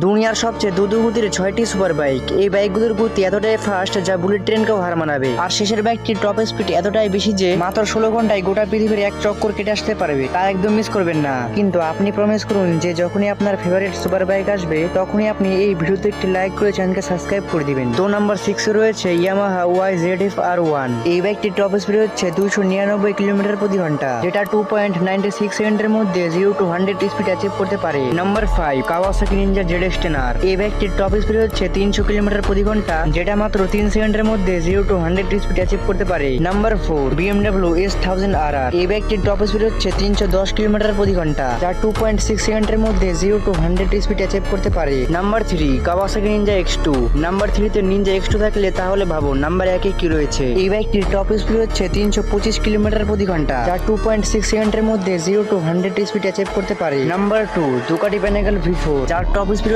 দুনিয়ার সবচেয়ে দ্রুতগতির 6টি সুপার বাইক। এই বাইকগুলোর গতি এতটাই ফাস্ট যা বুলেট ট্রেনকেও হার মানাবে। আর শেষের বাইকটির টপ স্পিড এতটাই বেশি যে মাত্র 16 ঘন্টায় গোটা পৃথিবীর এক চক্কর কেটে আসতে পারবে। তা একদম মিস করবেন না। কিন্তু আপনি প্রমিস করুন যে যখনই আপনার ফেভারিট সুপার বাইক আসবে তখনই আপনি এই ভিডিওতে একটি লাইক করে চ্যানেলকে সাবস্ক্রাইব করে দিবেন। তো নাম্বার 6 রয়েছে ইয়ামাহা YZF R1। এই বাইকটির টপ স্পিড হচ্ছে 299 কিলোমিটার প্রতি ঘন্টা, যেটা 2.96 সেকেন্ডের মধ্যে 0 to 100 স্পিড অ্যাচিভ করতে পারে। Number 5 Kawasaki Ninja ZX-10R। এই বাইকটির টপ স্পিড হচ্ছে 300 কিলোমিটার প্রতি ঘন্টা, যেটা মাত্র 3 সেকেন্ডের মধ্যে 0 to 100 স্পিড অ্যাচিভ করতে পারে। Number 4 BMW S1000RR। এই বাইকটির টপ স্পিড হচ্ছে 310 কিলোমিটার প্রতি ঘন্টা, যা 2.6 সেকেন্ডের মধ্যে 0 to 100 স্পিড অ্যাচিভ করতে পারে। Number 3 Kawasaki Ninja X2। Number 3 তে নিনজা X2 থাকলে তাহলে ভাবো নাম্বার 1 এ কি রয়েছে। এই বাইকটির টপ স্পিড হচ্ছে 325 কিলোমিটার প্রতি ঘন্টা, যা 2.6 সেকেন্ডের মধ্যে 0 to 100 স্পিড অ্যাচিভ করতে পারে। নাম্বার 2 দুকাটি পেনাগল V4, যার টপ স্পিড